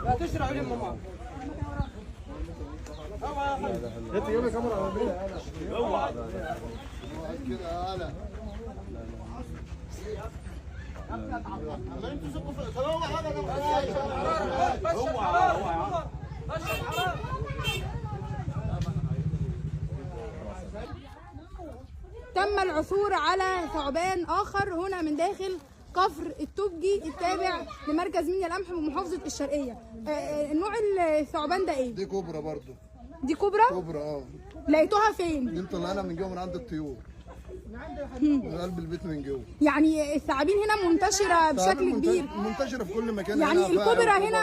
لا تشرع عليهم ماما. انت جايب كاميرا اوعى كده انا تم العثور على ثعبان آخر هنا من داخل كفر التوبجي التابع لمركز منيا القمح بمحافظة الشرقية. نوع الثعبان ده ايه؟ دي كوبرا برضو. دي كوبرا؟ كوبرا لقيتوها فين؟ دي مطلعنا من جوه من عند الطيور. من قلب البيت من جوه. يعني الثعابين هنا منتشرة بشكل كبير. منتشرة في كل مكان. يعني الكوبرا هنا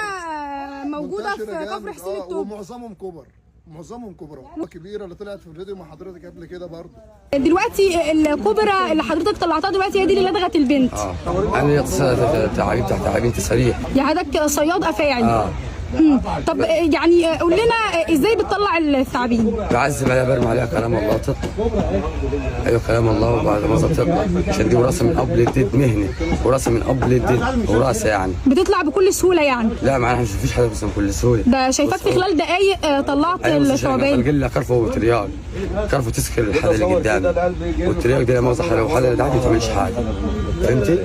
موجودة في كفر حسين التوبجي. ومعظمهم كبر. معظمهم كبرى كبيره اللي طلعت في الفيديو مع حضرتك قبل كده برضه. دلوقتي الكوبرا اللي حضرتك طلعتها دلوقتي هي دي اللي لدغت البنت. انا تعابين تحت تعابين تسريح. يعني حضرتك صياد افاعي. طب يعني قول لنا ازاي بتطلع الثعابين؟ بعزم عليها برمي عليها كلام الله تطلع. ايوه كلام الله وبعد ما تطلع عشان دي وراثه من قبل الديد مهنه وراثه من قبل الديد وراثه يعني. بتطلع بكل سهوله يعني؟ لا معنا مش فيش حاجه بس بكل سهوله. ده شايفاك في خلال دقايق طلعت الثعبان. قال لي كرفه وترياق كرفه تسكر الحاله اللي قدامي والترياق دي لما لو حاله اللي ما تعملش حاجه فهمتي؟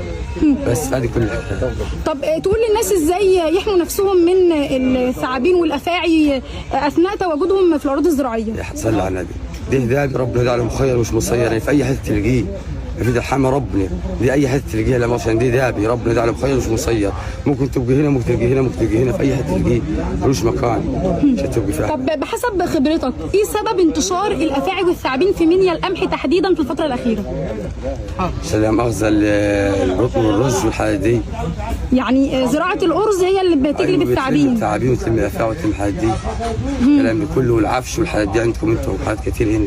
بس هذه كل الحكايه. طب تقول للناس ازاي يحموا نفسهم من الثعابين والافاعي اثناء تواجدهم في الاراضي الزراعيه؟ يا صلي على النبي. ده ربنا يدعي عليه مخير مش مسير يعني في اي حته تلقيه في ده حمى ربنا دي اي حته تلقيها لما عشان دي دابي ربنا يدعي عليه مخير مش مسير ممكن تبقى هنا ممكن تلقي هنا ممكن تلقي هنا في اي حته تلقيه ملوش مكان عشان تبقى فيها. طب بحسب خبرتك ايه سبب انتشار الافاعي والثعابين في منيا القمح تحديدا في الفتره الاخيره؟ عشان مؤاخذه الرطب والرز والحاجات دي. يعني زراعه الارز هي اللي بتجلب الثعابين. الثعابين وتلم الافاعي وتلم الحاجات دي. الكلام ده كله والعفش والحاجات دي عندكم انتم حاجات كتير هنا.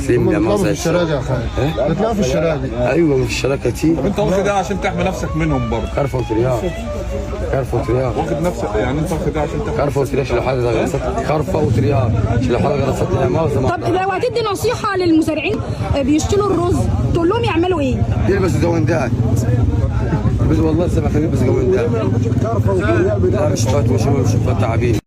بتلاقوا في الشراكه يا خالد. بتلاقوا في الشراكه. ايوه في الشراكه كتير. طب انت واخد ده عشان تحمي نفسك منهم برضه. كرفه وترياق. كرفه وترياق. واخد نفسك يعني انت واخد ده عشان تحمي كرفه وترياق عشان لو حاجه غلطت كرفه وترياق عشان لو حاجه غلطت معظم. طب لو هتدي نصيحه للمزارعين بيشتروا الرز تقول لهم يعملوا ايه؟ يلبسوا جوندات. بس والله سبع خلينا نلبس جوندات. لا مش فات مش تعابين.